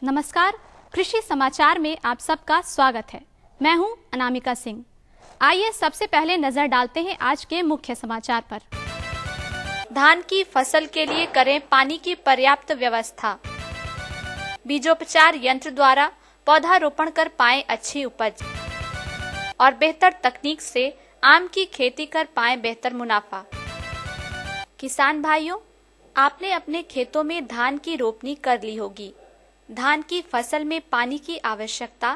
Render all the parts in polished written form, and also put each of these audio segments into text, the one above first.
नमस्कार, कृषि समाचार में आप सबका स्वागत है। मैं हूं अनामिका सिंह। आइए सबसे पहले नजर डालते हैं आज के मुख्य समाचार पर। धान की फसल के लिए करें पानी की पर्याप्त व्यवस्था। बीजोपचार यंत्र द्वारा पौधारोपण कर पाएं अच्छी उपज और बेहतर तकनीक से आम की खेती कर पाएं बेहतर मुनाफा। किसान भाइयों, आपने अपने खेतों में धान की रोपनी कर ली होगी। धान की फसल में पानी की आवश्यकता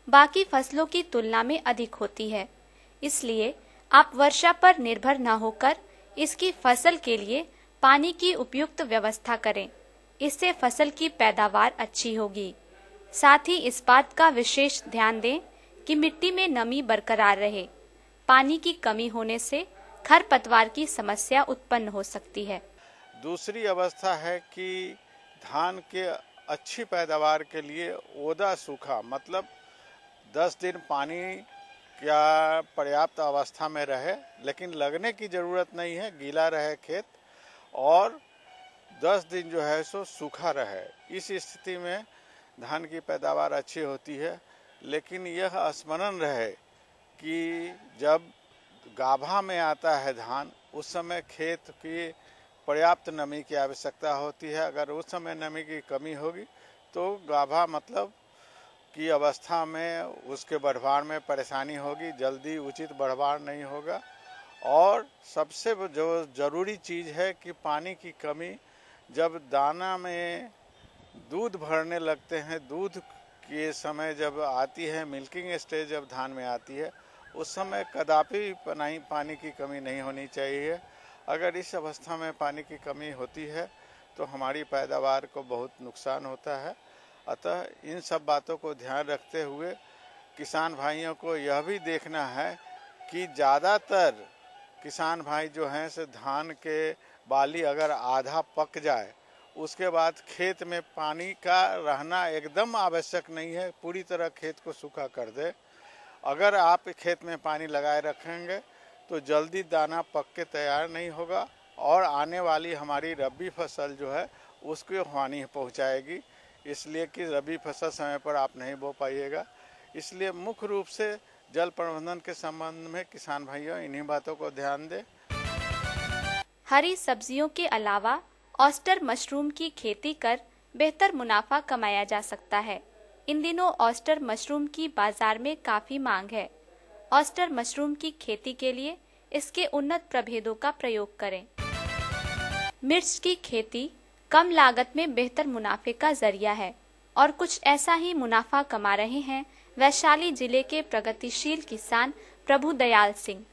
बाकी फसलों की तुलना में अधिक होती है, इसलिए आप वर्षा पर निर्भर न होकर इसकी फसल के लिए पानी की उपयुक्त व्यवस्था करें। इससे फसल की पैदावार अच्छी होगी। साथ ही इस बात का विशेष ध्यान दें कि मिट्टी में नमी बरकरार रहे। पानी की कमी होने से खरपतवार की समस्या उत्पन्न हो सकती है। दूसरी अवस्था है कि धान के अच्छी पैदावार के लिए ओदा सूखा, मतलब 10 दिन पानी क्या पर्याप्त अवस्था में रहे, लेकिन लगने की ज़रूरत नहीं है, गीला रहे खेत, और 10 दिन जो है सो सूखा रहे। इस स्थिति में धान की पैदावार अच्छी होती है। लेकिन यह स्मरण रहे कि जब गाभा में आता है धान, उस समय खेत की पर्याप्त नमी की आवश्यकता होती है। अगर उस समय नमी की कमी होगी तो गाभा मतलब की अवस्था में उसके बढ़वार में परेशानी होगी, जल्दी उचित बढ़वार नहीं होगा। और सबसे जो ज़रूरी चीज़ है कि पानी की कमी, जब दाना में दूध भरने लगते हैं, दूध के समय जब आती है, मिल्किंग स्टेज जब धान में आती है, उस समय कदापि पानी की कमी नहीं होनी चाहिए। अगर इस अवस्था में पानी की कमी होती है तो हमारी पैदावार को बहुत नुकसान होता है। अतः इन सब बातों को ध्यान रखते हुए किसान भाइयों को यह भी देखना है कि ज़्यादातर किसान भाई जो हैं से धान के बाली अगर आधा पक जाए, उसके बाद खेत में पानी का रहना एकदम आवश्यक नहीं है, पूरी तरह खेत को सूखा कर दे। अगर आप खेत में पानी लगाए रखेंगे तो जल्दी दाना पक के तैयार नहीं होगा और आने वाली हमारी रबी फसल जो है उसको हानि पहुंचाएगी, इसलिए कि रबी फसल समय पर आप नहीं बो पाइएगा। इसलिए मुख्य रूप से जल प्रबंधन के संबंध में किसान भाइयों इन्हीं बातों को ध्यान दें। हरी सब्जियों के अलावा ऑस्टर मशरूम की खेती कर बेहतर मुनाफा कमाया जा सकता है। इन दिनों ऑस्टर मशरूम की बाजार में काफी मांग है। ऑस्टर मशरूम की खेती के लिए इसके उन्नत प्रभेदों का प्रयोग करें। मिर्च की खेती कम लागत में बेहतर मुनाफे का जरिया है और कुछ ऐसा ही मुनाफा कमा रहे हैं वैशाली जिले के प्रगतिशील किसान प्रभु दयाल सिंह।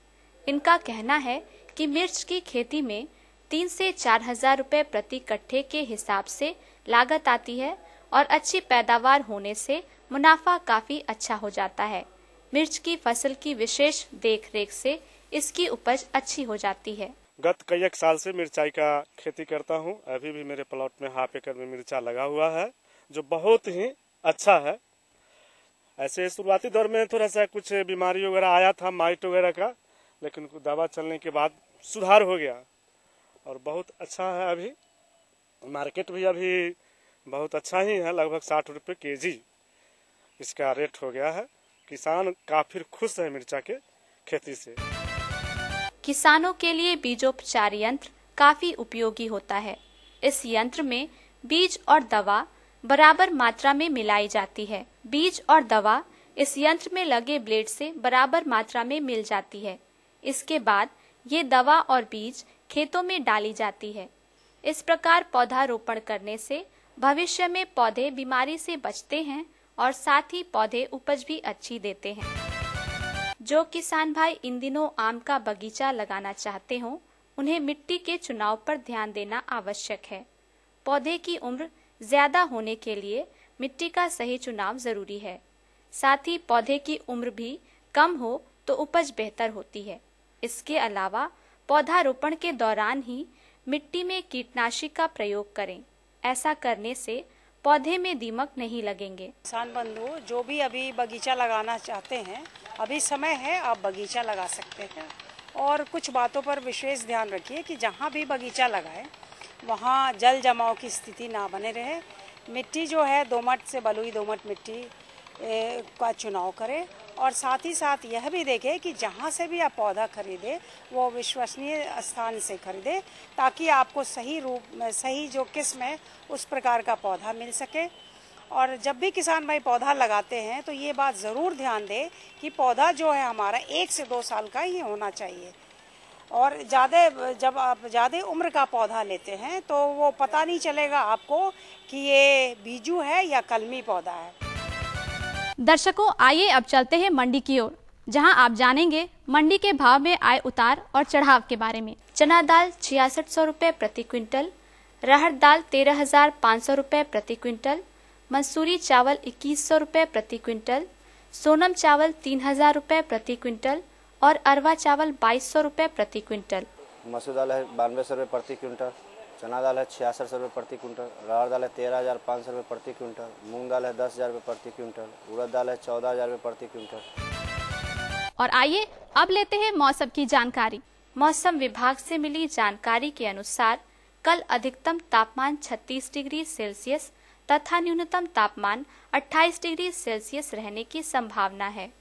इनका कहना है कि मिर्च की खेती में 3 से 4 हजार रुपए प्रति कट्ठे के हिसाब से लागत आती है और अच्छी पैदावार होने से मुनाफा काफी अच्छा हो जाता है। मिर्च की फसल की विशेष देखरेख से इसकी उपज अच्छी हो जाती है। गत कई एक साल से मिर्चाई का खेती करता हूं। अभी भी मेरे प्लॉट में हाफ एकड़ में मिर्चा लगा हुआ है, जो बहुत ही अच्छा है। ऐसे शुरुआती दौर में थोड़ा सा कुछ बीमारी वगैरह आया था, माइट वगैरह का, लेकिन दवा चलने के बाद सुधार हो गया और बहुत अच्छा है। अभी मार्केट भी अभी बहुत अच्छा ही है, लगभग 60 रुपये केजी इसका रेट हो गया है। किसान काफी खुश है मिर्चा के खेती से। किसानों के लिए बीजोपचार यंत्र काफी उपयोगी होता है। इस यंत्र में बीज और दवा बराबर मात्रा में मिलाई जाती है। बीज और दवा इस यंत्र में लगे ब्लेड से बराबर मात्रा में मिल जाती है। इसके बाद ये दवा और बीज खेतों में डाली जाती है। इस प्रकार पौधारोपण करने से भविष्य में पौधे बीमारी से बचते हैं और साथ ही पौधे उपज भी अच्छी देते हैं। जो किसान भाई इन दिनों आम का बगीचा लगाना चाहते हो, उन्हें मिट्टी के चुनाव पर ध्यान देना आवश्यक है। पौधे की उम्र ज्यादा होने के लिए मिट्टी का सही चुनाव जरूरी है। साथ ही पौधे की उम्र भी कम हो तो उपज बेहतर होती है। इसके अलावा पौधारोपण के दौरान ही मिट्टी में कीटनाशी का प्रयोग करें। ऐसा करने से पौधे में दीमक नहीं लगेंगे। किसान बंधु जो भी अभी बगीचा लगाना चाहते हैं, अभी समय है, आप बगीचा लगा सकते हैं। और कुछ बातों पर विशेष ध्यान रखिए कि जहाँ भी बगीचा लगाएं वहाँ जल जमाव की स्थिति ना बने रहे। मिट्टी जो है दोमट से बलुई दोमट मिट्टी का चुनाव करें और साथ ही साथ यह भी देखें कि जहाँ से भी आप पौधा खरीदें वो विश्वसनीय स्थान से खरीदें, ताकि आपको सही रूप में सही जो किस्म है उस प्रकार का पौधा मिल सके। और जब भी किसान भाई पौधा लगाते हैं तो ये बात ज़रूर ध्यान दें कि पौधा जो है हमारा 1 से 2 साल का ही होना चाहिए। और जब आप ज़्यादा उम्र का पौधा लेते हैं तो वो पता नहीं चलेगा आपको कि ये बीजू है या कलमी पौधा है। दर्शकों, आइए अब चलते हैं मंडी की ओर, जहां आप जानेंगे मंडी के भाव में आए उतार और चढ़ाव के बारे में। चना दाल 6600 रुपए प्रति क्विंटल, रहर दाल 13,500 रुपए प्रति क्विंटल, मंसूरी चावल 2100 रुपए प्रति क्विंटल, सोनम चावल 3000 रुपए प्रति क्विंटल और अरवा चावल 2200 रुपए प्रति क्विंटल। मसूर दाल है 9200 रुपये प्रति क्विंटल, चना दाल है 6600 रुपये प्रति क्विंटल, रहर दाल है 13,500 रुपये प्रति क्विंटल, मूंग दाल है 10,000 रुपये प्रति क्विंटल, उड़द दाल है 14,000 रुपये प्रति क्विंटल। और आइए अब लेते हैं मौसम की जानकारी। मौसम विभाग से मिली जानकारी के अनुसार कल अधिकतम तापमान 36 डिग्री सेल्सियस तथा न्यूनतम तापमान 28 डिग्री सेल्सियस रहने की संभावना है।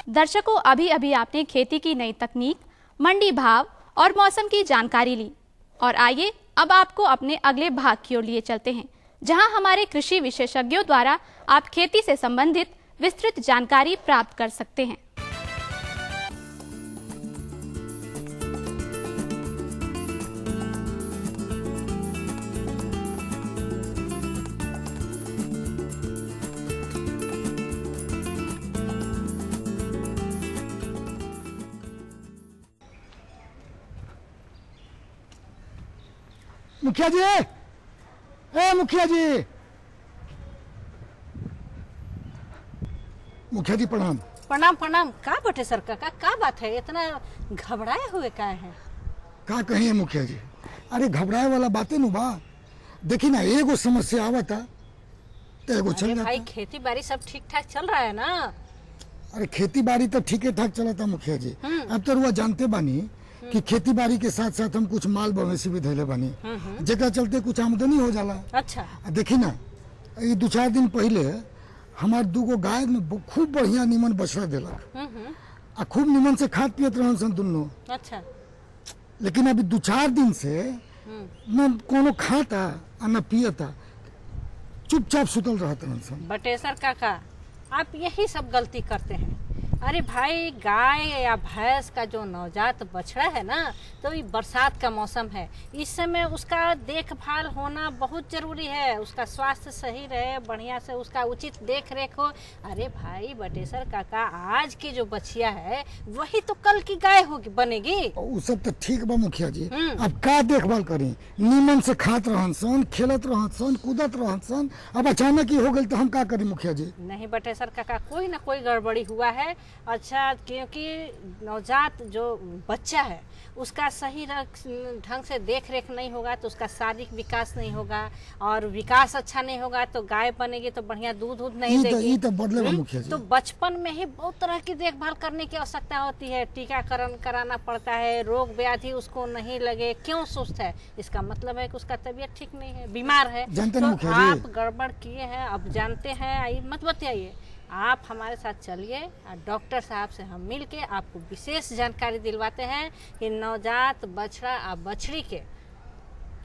दर्शकों, अभी अभी आपने खेती की नई तकनीक, मंडी भाव और मौसम की जानकारी ली। और आइए अब आपको अपने अगले भाग की ओर लिए चलते हैं, जहां हमारे कृषि विशेषज्ञों द्वारा आप खेती से संबंधित विस्तृत जानकारी प्राप्त कर सकते हैं। मुखिया जी, मुखिया जी, मुखिया जी प्रणाम। प्रणाम प्रणाम। का बटे सर का बात है, इतना घबराए हुए का है? का कहिए मुखिया जी, अरे घबराए वाला बातें नु बा। देखी ना, एगो समस्या आवता तो एगो चल जाता। भाई खेती बाड़ी सब ठीक ठाक चल रहा है ना? अरे खेती बाड़ी तो ठीक ठाक चलता मुखिया जी। अब तो रुआ जानते बानी कि खेती बाड़ी के साथ साथ हम कुछ माल मवेशी भी धैले बानी, जेकरा चलते कुछ आमदनी हो जाला। अच्छा। देखी ना, ये 2-4 दिन पहले हमार 2 गाय में खूब बढ़िया निमन बछड़ा देलक आ खूब निमन से खाद पियत रहन सन दुनो। अच्छा। लेकिन अभी 2-4 दिन से न कोनो खाता आ न पियता, चुपचाप सुतल रहत रहन सन। बटेसर काका, आप यही सब गलती करते हैं। अरे भाई, गाय या भैंस का जो नवजात बछड़ा है ना, तो ये बरसात का मौसम है, इस समय उसका देखभाल होना बहुत जरूरी है। उसका स्वास्थ्य सही रहे, बढ़िया से उसका उचित देख रेख हो। अरे भाई बटेसर काका, आज की जो बछिया है वही तो कल की गाय होगी, बनेगी। वो सब तो ठीक बा मुखिया जी, अब का देखभाल करी? नीमन से खात रहन सन, खेलत रहन सन, कूदत रहन सन, अब अचानक ही हो गई तो हम का करी मुखिया जी? नहीं बटेसर काका, कोई ना कोई गड़बड़ी हुआ है। अच्छा, क्योंकि नवजात जो बच्चा है उसका सही ढंग से देख रेख नहीं होगा तो उसका शारीरिक विकास नहीं होगा, और विकास अच्छा नहीं होगा तो गाय बनेगी तो बढ़िया दूध नहीं देगी। तो बदले मुखिया जी। तो बचपन में ही बहुत तरह की देखभाल करने की आवश्यकता होती है, टीकाकरण कराना पड़ता है, रोग व्याधि उसको नहीं लगे। क्यों सुस्त है, इसका मतलब है कि उसका तबीयत ठीक नहीं है, बीमार है। तो आप गड़बड़ किए हैं, अब जानते हैं, मत बताइए। आप हमारे साथ चलिए, डॉक्टर साहब से हम मिलके आपको विशेष जानकारी दिलवाते हैं कि नवजात बछड़ा और बछड़ी के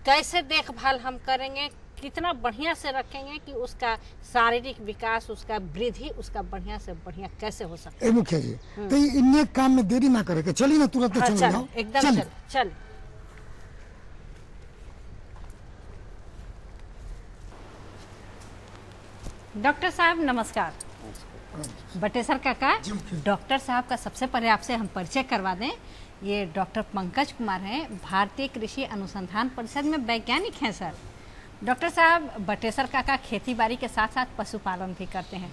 कैसे देखभाल हम करेंगे, कितना बढ़िया से रखेंगे कि उसका शारीरिक विकास, उसका वृद्धि, उसका बढ़िया से बढ़िया कैसे हो सकता है। मुखिया जी, तो इन काम में देरी ना करे, चलिए ना तुरंत चल जाओ। एकदम चल। डॉक्टर साहब नमस्कार। बटेसर काका, डॉक्टर साहब का सबसे पहले आपसे हम परिचय करवा दें। ये डॉक्टर पंकज कुमार हैं, भारतीय कृषि अनुसंधान परिषद में वैज्ञानिक हैं सर। डॉक्टर साहब, बटेसर काका खेती बाड़ी के साथ साथ पशुपालन भी करते हैं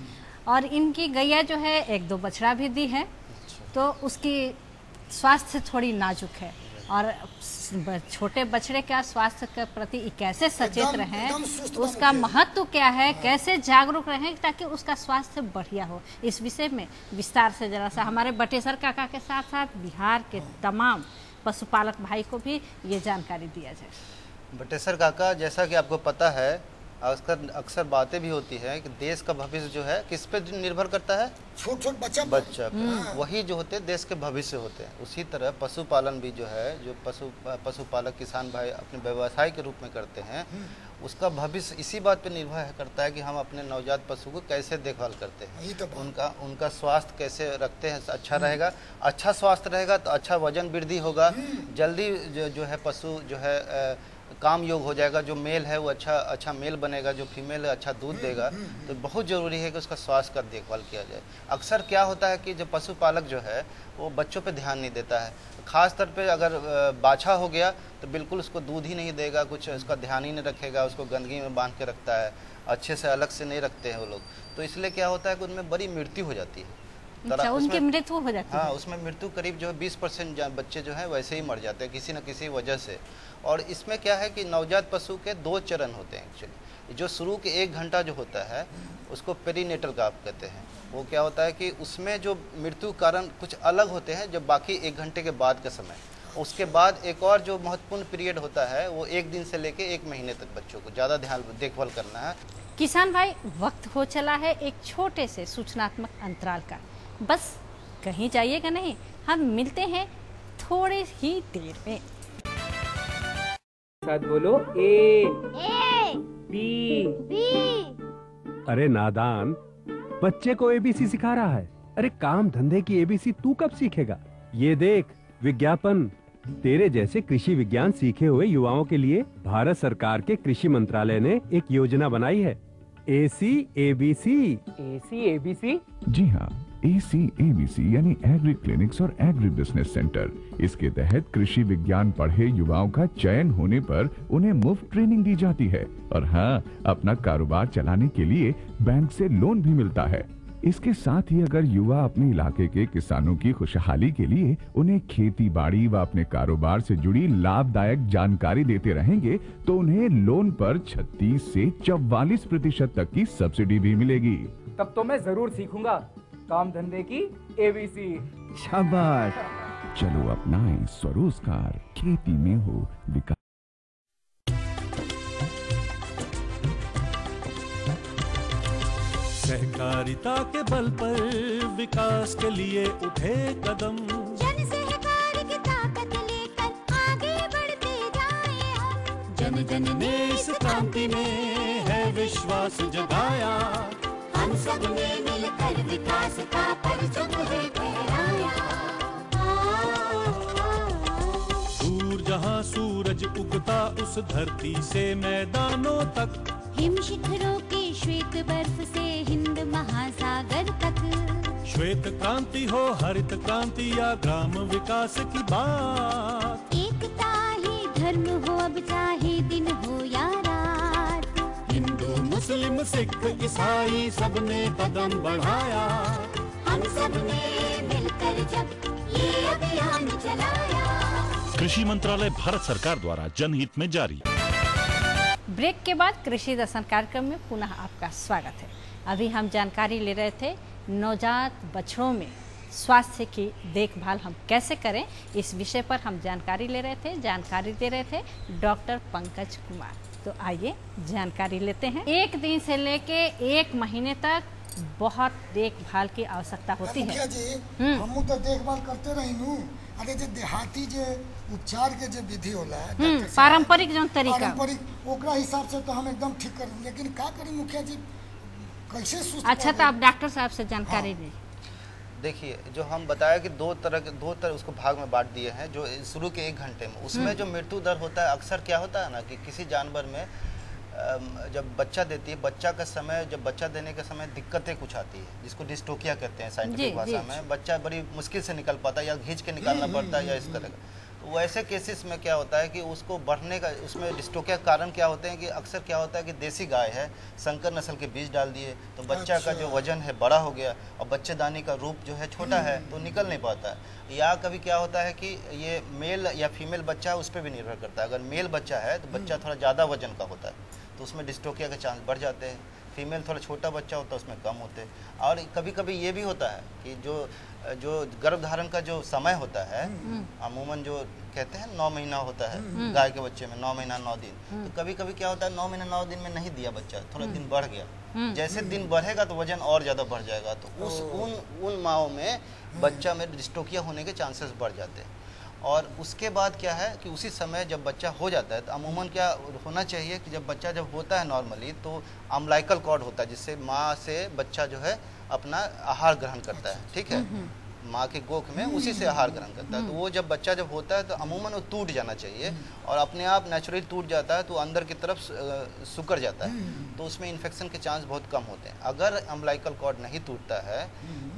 और इनकी गैया जो है 1-2 बछड़ा भी दी है, तो उसकी स्वास्थ्य थोड़ी नाजुक है और छोटे बछड़े का स्वास्थ्य के प्रति कैसे सचेत रहें, उसका महत्व क्या है, कैसे जागरूक रहें ताकि उसका स्वास्थ्य बढ़िया हो, इस विषय में विस्तार से जरा सा हमारे बटेसर काका के साथ साथ बिहार के तमाम पशुपालक भाई को भी ये जानकारी दिया जाए। बटेसर काका, जैसा कि आपको पता है, अक्सर बातें भी होती है कि देश का भविष्य जो है किस पे निर्भर करता है? छोट बच्चा वही जो होते हैं देश के भविष्य होते हैं। उसी तरह पशुपालन भी जो है, जो पशुपालक किसान भाई अपने व्यवसाय के रूप में करते हैं, उसका भविष्य इसी बात पे निर्भर करता है कि हम अपने नवजात पशु को कैसे देखभाल करते हैं, उनका स्वास्थ्य कैसे रखते हैं। अच्छा रहेगा, अच्छा स्वास्थ्य रहेगा तो अच्छा वजन वृद्धि होगा, जल्दी जो है पशु जो है काम योग हो जाएगा, जो मेल है वो अच्छा मेल बनेगा, जो फीमेल है अच्छा दूध देगा। तो बहुत ज़रूरी है कि उसका स्वास्थ्य का देखभाल किया जाए। अक्सर क्या होता है कि जो पशुपालक जो है वो बच्चों पे ध्यान नहीं देता है, खास तौर पे अगर बाछा हो गया तो बिल्कुल उसको दूध ही नहीं देगा, कुछ उसका ध्यान ही नहीं रखेगा, उसको गंदगी में बांध के रखता है, अच्छे से अलग से नहीं रखते हैं वो लोग। तो इसलिए क्या होता है कि उनमें बड़ी मृत्यु हो जाती है। अच्छा, उनकी मृत्यु हो जाती है? हाँ, उसमें मृत्यु करीब जो है 20% बच्चे जो है वैसे ही मर जाते हैं किसी न किसी वजह से। और इसमें क्या है कि नवजात पशु के 2 चरण होते हैं एक्चुअली। जो शुरू के 1 घंटा जो होता है उसको पेरीनेटल का आप कहते हैं। वो क्या होता है कि उसमें जो मृत्यु कारण कुछ अलग होते हैं जब बाकी 1 घंटे के बाद का समय। उसके बाद एक और जो महत्वपूर्ण पीरियड होता है वो 1 दिन से लेके 1 महीने तक बच्चों को ज़्यादा देखभाल करना है। किसान भाई, वक्त हो चला है एक छोटे से सूचनात्मक अंतराल का। बस कहीं जाइएगा नहीं, हम मिलते हैं थोड़ी ही देर में। साथ बोलो ए बी। अरे नादान, बच्चे को एबीसी सिखा रहा है। अरे काम धंधे की एबीसी तू कब सीखेगा? ये देख विज्ञापन। तेरे जैसे कृषि विज्ञान सीखे हुए युवाओं के लिए भारत सरकार के कृषि मंत्रालय ने एक योजना बनाई है, ACABC। ACABC? जी हाँ, ACABC यानी एग्री क्लिनिक्स और एग्री बिजनेस सेंटर। इसके तहत कृषि विज्ञान पढ़े युवाओं का चयन होने पर उन्हें मुफ्त ट्रेनिंग दी जाती है और हाँ, अपना कारोबार चलाने के लिए बैंक से लोन भी मिलता है। इसके साथ ही अगर युवा अपने इलाके के किसानों की खुशहाली के लिए उन्हें खेती बाड़ी व अपने कारोबार से जुड़ी लाभदायक जानकारी देते रहेंगे तो उन्हें लोन पर 36 से 44% तक की सब्सिडी भी मिलेगी। तब तो मैं जरूर सीखूंगा काम धंधे की ABC। शाबाश, चलो अपनाएं स्वरोजगार, खेती में हो विकास। सहकारिता के बल पर विकास के लिए उठे कदम, जन सहकार की ताकत लेकर आगे बढ़ते जाएं हम। जन जन ने इस क्रांति में है विश्वास जगाया, हम सब ने मिलकर विकास का परचम है फहराया। दूर जहां सूरज उगता उस धरती से मैदानों तक, हिम शिखरों की श्वेत बर्फ से हिंद महासागर तक। श्वेत क्रांति हो हरित क्रांति या ग्राम विकास की बात, एकता ही धर्म हो अब चाहे दिन हो या रात। हिंदू मुस्लिम सिख ईसाई सबने कदम बढ़ाया, हम सब ने मिलकर जब ये अभियान चलाया। कृषि मंत्रालय भारत सरकार द्वारा जनहित में जारी। ब्रेक के बाद कृषि दर्शन कार्यक्रम में पुनः आपका स्वागत है। अभी हम जानकारी ले रहे थे नवजात बछड़ों में स्वास्थ्य की देखभाल हम कैसे करें, इस विषय पर हम जानकारी ले रहे थे। जानकारी दे रहे थे डॉक्टर पंकज कुमार। तो आइए जानकारी लेते हैं। 1 दिन से लेके 1 महीने तक बहुत देखभाल की आवश्यकता होती है। हम तो देखभाल करते रही। अरे जो देहाती जो उपचार के जो विधि होला, पारंपरिक जो तरीका, पारंपरिक ओकरा हिसाब से तो हम एकदम ठीक कर, लेकिन का करी मुखिया जी, कैसे सुस्त। अच्छा, तो आप डॉक्टर साहब से जानकारी लें। देखिए, जो हम बताया कि दो तरह उसको भाग में बांट दिए हैं। जो शुरू के 1 घंटे में उसमें जो मृत्यु दर होता है, अक्सर क्या होता है ना कि किसी जानवर में जब बच्चा देती है, बच्चा का समय, जब बच्चा देने के समय दिक्कतें कुछ आती है, जिसको डिस्टोकिया कहते हैं साइंटिफिक भाषा में। बच्चा बड़ी मुश्किल से निकल पाता है, या खींच के निकालना पड़ता है, या इस तरह का। तो वैसे केसेस में क्या होता है कि उसको बढ़ने का, उसमें डिस्टोकिया कारण क्या होते हैं कि अक्सर क्या होता है कि देसी गाय है, संकर नस्ल के बीज डाल दिए, तो बच्चा का जो वजन है बड़ा हो गया और बच्चेदानी का रूप जो है छोटा है, तो निकल नहीं पाता है। या कभी क्या होता है कि ये मेल या फीमेल बच्चा है, उस पर भी निर्भर करता है। अगर मेल बच्चा है तो बच्चा थोड़ा ज़्यादा वजन का होता है, तो उसमें डिस्टोकिया के चांस बढ़ जाते हैं। फीमेल थोड़ा छोटा बच्चा होता है, उसमें कम होते हैं। और कभी कभी ये भी होता है कि जो गर्भधारण का जो समय होता है, अमूमन जो कहते हैं 9 महीना होता है गाय के बच्चे में, 9 महीना 9 दिन। तो कभी कभी क्या होता है 9 महीना 9 दिन में नहीं दिया बच्चा, थोड़ा दिन बढ़ गया, जैसे दिन बढ़ेगा तो वजन और ज़्यादा बढ़ जाएगा, तो उन माओं में बच्चा में डिस्टोकिया होने के चांसेस बढ़ जाते हैं। और उसके बाद क्या है कि उसी समय जब बच्चा हो जाता है, तो अमूमन क्या होना चाहिए कि जब बच्चा जब होता है नॉर्मली, तो अम्बिलिकल कॉर्ड होता है, जिससे माँ से बच्चा जो है अपना आहार ग्रहण करता है, ठीक है, माँ के गोख में उसी से आहार ग्रहण करता है। तो वो जब बच्चा जब होता है तो अमूमन वो टूट जाना चाहिए, और अपने आप नेचुरली टूट जाता है, तो अंदर की तरफ सुकर जाता है, तो उसमें इन्फेक्शन के चांस बहुत कम होते हैं। अगर अम्बिलिकल कॉर्ड नहीं टूटता है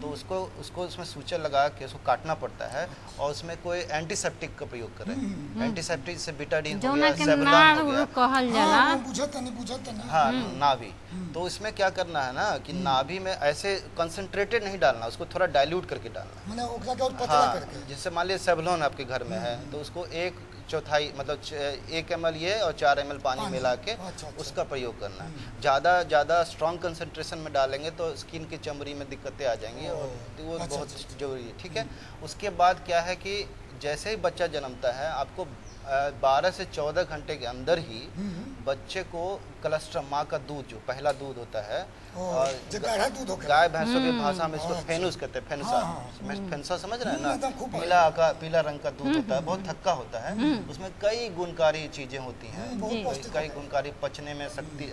तो उसको उसमें सूचर लगा के उसको काटना पड़ता है, और उसमें कोई एंटीसेप्टिक का प्रयोग करें। एंटीसेप्टिक से बीटाडीन हो गया, सेवलॉन हो गया, हाँ नाभि। तो इसमें क्या करना है ना कि नाभि में ऐसे कंसंट्रेटेड नहीं डालना, उसको थोड़ा डाइल्यूट करके डालना। हाँ, जैसे मान लीजिए सेवलॉन आपके घर में है, तो उसको 1/4 मतलब 1 ml ये और 4 ml पानी मिला के उसका प्रयोग करना है। ज़्यादा स्ट्रॉन्ग कंसंट्रेशन में डालेंगे तो स्किन की चमड़ी में दिक्कतें आ जाएंगी, और वो बहुत जरूरी है, ठीक है। उसके बाद क्या है कि जैसे ही बच्चा जन्मता है, आपको 12 से 14 घंटे के अंदर ही बच्चे को कलस्ट्रम, माँ का दूध जो पहला दूध होता है, और गाय भैंसों की भाषा में इसको फेनुस कहते हैं, फेनुसा। फेनुसा समझ रहे हैं ना, पीला रंग का दूध होता है, बहुत थक्का होता है, उसमें कई गुणकारी चीजें होती हैं, कई गुणकारी, पचने में शक्ति,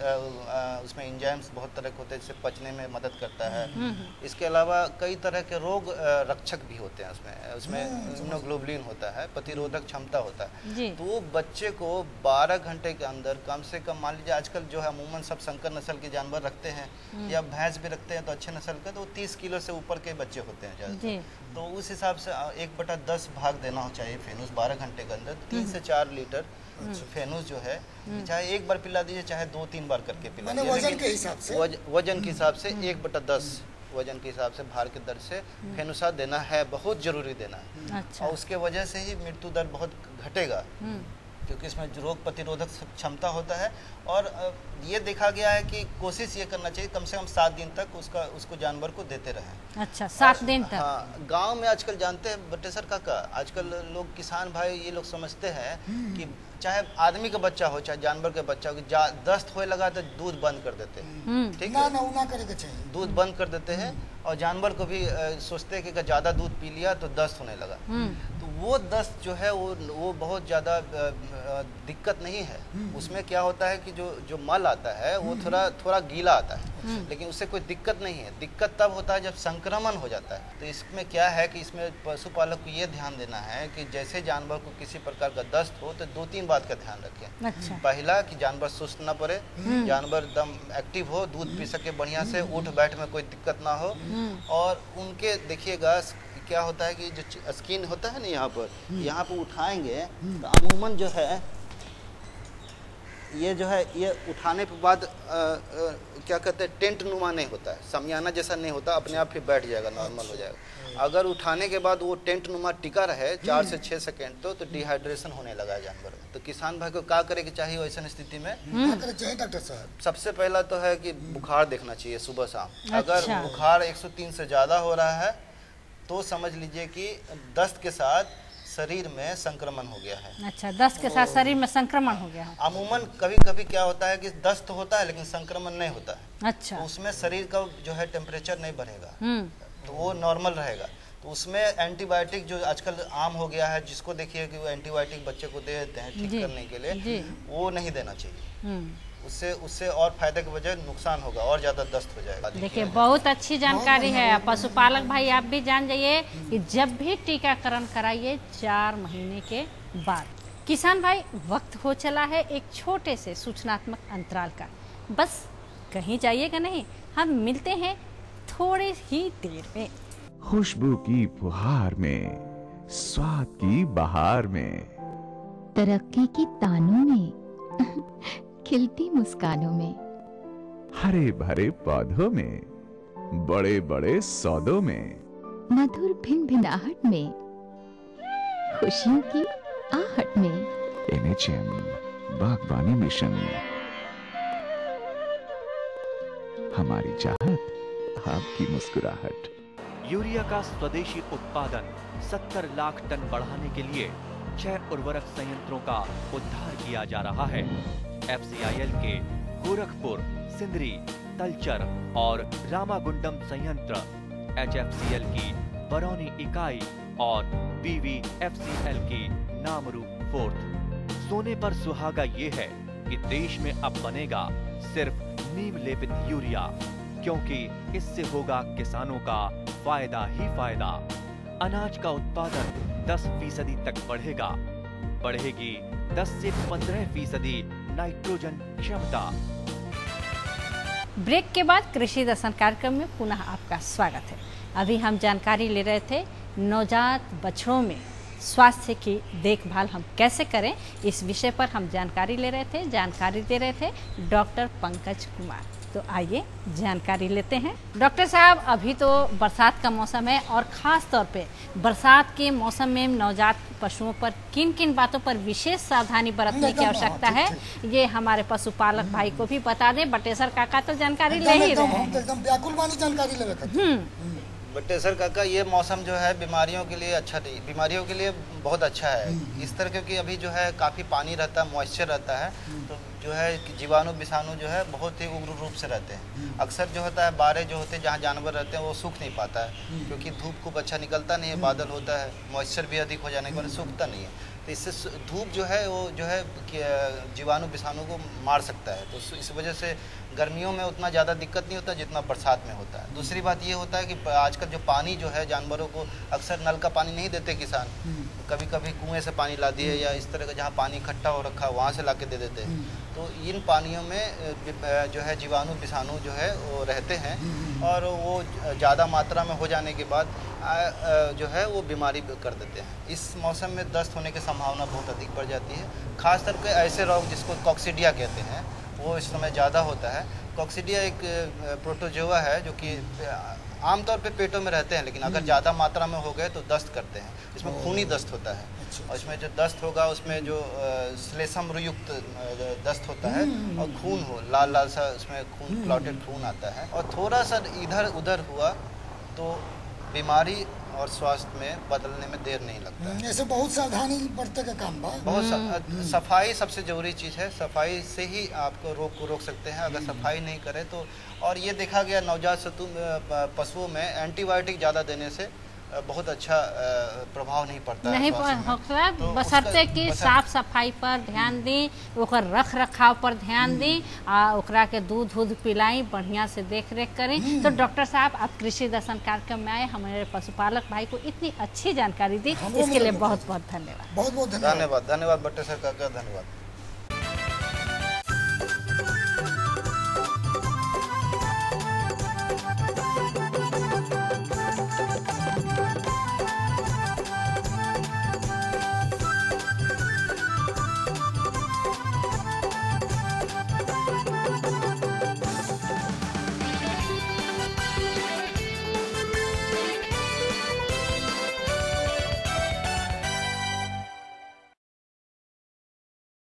उसमें एंजाइम्स बहुत तरह के होते हैं, जिससे पचने में मदद करता है। इसके अलावा कई तरह के रोग रक्षक भी होते हैं उसमें इम्यूनोग्लोबुलिन होता है, प्रतिरोधक क्षमता होता है। तो वो बच्चे को 12 घंटे के अंदर कम से कम, मान लीजिए आजकल जो है अमूमन सब संकर नस्ल के जानवर रखते हैं, या भैंस भी रखते हैं, तो अच्छे नस्ल के, तो 30 किलो से ऊपर के बच्चे होते हैं ज़्यादा। तो उस हिसाब से 1/10 भाग देना चाहिए फेनुस 12 घंटे के अंदर। 3 से 4 लीटर फेनुस जो है, चाहे एक बार पिला दीजिए, चाहे 2-3 बार करके पिला दीजिए, वजन के हिसाब से 1/10 वजन के हिसाब से, भार के दर से फेनुसा देना है, बहुत जरूरी देना है। और उसके वजह से ही मृत्यु दर बहुत घटेगा, क्योंकि इसमें रोग प्रतिरोधक क्षमता होता है। और ये देखा गया है कि कोशिश ये करना चाहिए कम से कम 7 दिन तक उसको जानवर को देते रहें। अच्छा, 7 दिन तक? हाँ, गांव में आजकल जानते हैं बटेसर काका, आजकल लोग, किसान भाई, ये लोग समझते हैं कि चाहे आदमी का बच्चा हो चाहे जानवर का बच्चा हो, दस्त होने लगा तो दूध बंद कर देते हैं, ठीक है, ना करे चाहिए, दूध बंद कर देते हैं। और जानवर को भी सोचते हैं कि अगर ज़्यादा दूध पी लिया तो दस्त होने लगा, तो वो दस्त जो है वो बहुत ज़्यादा दिक्कत नहीं है। उसमें क्या होता है कि जो मल आता है वो थोड़ा गीला आता है, लेकिन उससे कोई दिक्कत नहीं है। दिक्कत तब होता है जब संक्रमण हो जाता है। तो इसमें क्या है कि इसमें पशुपालक को ये ध्यान देना है कि जैसे जानवर को किसी प्रकार का दस्त हो तो 2-3 बात का ध्यान रखें। अच्छा। पहला कि जानवर सुस्त ना पड़े, जानवर एकदम एक्टिव हो, दूध पी सके बढ़िया से, उठ बैठ में कोई दिक्कत ना हो। और उनके देखिएगा क्या होता है कि जो स्किन होता है ना यहाँ पर उठाएंगे तो अमूमन जो है ये उठाने के बाद क्या कहते हैं, टेंट नुमा नहीं होता है, समियाना जैसा नहीं होता, अपने आप फिर बैठ जाएगा, नॉर्मल हो जाएगा। अगर उठाने के बाद वो टेंट नुमा टिका रहे 4 से 6 सेकेंड तो डिहाइड्रेशन होने लगा है जानवर में। तो किसान भाई को क्या करे कि चाहिए वैसे स्थिति में? डॉक्टर साहब, सबसे पहला तो है कि बुखार देखना चाहिए सुबह शाम। अगर बुखार 103 से ज़्यादा हो रहा है तो समझ लीजिए कि दस्त के साथ शरीर में संक्रमण हो गया है। अच्छा, दस्त के साथ शरीर में संक्रमण हो गया है। अमूमन कभी कभी क्या होता है कि दस्त होता है लेकिन संक्रमण नहीं होता है। अच्छा, तो उसमें शरीर का जो है टेम्परेचर नहीं बढ़ेगा, तो वो नॉर्मल रहेगा। तो उसमें एंटीबायोटिक जो आजकल आम हो गया है, जिसको देखिए कि वो एंटीबायोटिक बच्चे को दे देते हैं ठीक करने के लिए, वो नहीं देना चाहिए। उससे और फायदे के बजाय नुकसान होगा, और ज्यादा दस्त हो जाएगा। देखिए, बहुत अच्छी जानकारी है। पशुपालक भाई आप भी जान जाइए कि जब भी टीकाकरण कराइए 4 महीने के बाद। किसान भाई, वक्त हो चला है एक छोटे से सूचनात्मक अंतराल का। बस कहीं जाइएगा नहीं, हम मिलते हैं थोड़ी ही देर में। खुशबू की फुहार में, स्वाद की बहार में, तरक्की की तानों में, खिलती मुस्कानों में, हरे भरे पौधों में, बड़े बड़े सौदों में, मधुर भिनभिनाहट में, खुशियों की आहट में। NHM बागवानी मिशन, हमारी चाहत, आपकी मुस्कुराहट। यूरिया का स्वदेशी उत्पादन 70 लाख टन बढ़ाने के लिए 6 उर्वरक संयंत्रों का उद्धार किया जा रहा है। FCIL के गोरखपुर, सिंदरी, तलचर और रामागुंडम संयंत्र, HFCL की बरौनी इकाई और BVFCL की नामरू फोर्थ। सोने पर सुहागा ये है कि देश में अब बनेगा सिर्फ नीम लेपित यूरिया, क्योंकि इससे होगा किसानों का फायदा ही फायदा। अनाज का उत्पादन 10% तक बढ़ेगा, बढ़ेगी 10 से 15% नाइट्रोजन क्षमता। ब्रेक के बाद कृषि दर्शन कार्यक्रम में पुनः आपका स्वागत है। अभी हम जानकारी ले रहे थे नवजात बछड़ों में स्वास्थ्य की देखभाल हम कैसे करें, इस विषय पर हम जानकारी ले रहे थे। जानकारी दे रहे थे डॉक्टर पंकज कुमार। तो आइए जानकारी लेते हैं। डॉक्टर साहब, अभी तो बरसात का मौसम है और ख़ास तौर पे बरसात के मौसम में नवजात पशुओं पर किन किन बातों पर विशेष सावधानी बरतने की आवश्यकता है, ये हमारे पशुपालक भाई को भी बता दें। बटेसर काका तो जानकारी ले ही रहे हैं। एकदम व्याकुल वाली जानकारी ले रहे हैं। बटेसर काका, ये मौसम जो है बीमारियों के लिए अच्छा नहीं, बीमारियों के लिए बहुत अच्छा है इस तरह, क्योंकि अभी जो है काफ़ी पानी रहता है, मॉइस्चर रहता है, तो जो है जीवाणु विषाणु जो है बहुत ही उग्र रूप से रहते हैं। अक्सर जो होता है बारे जो होते हैं जहाँ जानवर रहते हैं वो सूख नहीं पाता है, क्योंकि धूप खूब अच्छा निकलता नहीं है, बादल होता है, मॉइस्चर भी अधिक हो जाने के बाद सूखता नहीं है। तो इससे धूप जो है वो जो है जीवाणु विषाणु को मार सकता है। तो इस वजह से गर्मियों में उतना ज़्यादा दिक्कत नहीं होता जितना बरसात में होता है। दूसरी बात ये होता है कि आजकल जो पानी जो है जानवरों को, अक्सर नल का पानी नहीं देते किसान, कभी कभी कुएं से पानी ला दिए या इस तरह का जहाँ पानी इकट्ठा हो रखा है वहाँ से ला के दे देते हैं। तो इन पानियों में जो है जीवाणु विषाणु जो है वो रहते हैं और वो ज़्यादा मात्रा में हो जाने के बाद जो है वो बीमारी कर देते हैं। इस मौसम में दस्त होने की संभावना बहुत अधिक बढ़ जाती है। खासतौर पे ऐसे रोग जिसको कॉक्सीडिया कहते हैं वो इस समय ज़्यादा होता है। कॉक्सीडिया एक प्रोटोजोआ है जो कि आमतौर पे पेटों में रहते हैं, लेकिन अगर ज़्यादा मात्रा में हो गए तो दस्त करते हैं। इसमें खूनी दस्त होता है और इसमें जो दस्त होगा उसमें जो श्लेष्म युक्त दस्त होता है और खून हो, लाल लाल सा उसमें खून, क्लॉटेड खून आता है और थोड़ा सा इधर उधर हुआ तो बीमारी और स्वास्थ्य में बदलने में देर नहीं लगता है। ऐसे बहुत सावधानी बरतने का काम बा। बहुत सफाई सबसे जरूरी चीज़ है, सफाई से ही आपको रोग को रोक सकते हैं। अगर सफाई नहीं करें तो, और ये देखा गया नवजात पशुओं में एंटीबायोटिक ज़्यादा देने से बहुत अच्छा प्रभाव नहीं पड़ता नहीं है। तो बशर्ते कि साफ सफाई पर ध्यान दी, ओकर रख रखाव पर ध्यान दी, ओकरा के दूध पिलाई, बढ़िया से देख रेख करें। तो डॉक्टर साहब, आप कृषि दर्शन कार्यक्रम में आए, हमारे पशुपालक भाई को इतनी अच्छी जानकारी दी, इसके लिए बहुत बहुत धन्यवाद। बहुत बहुत धन्यवाद। धन्यवाद बटेसर काका, धन्यवाद।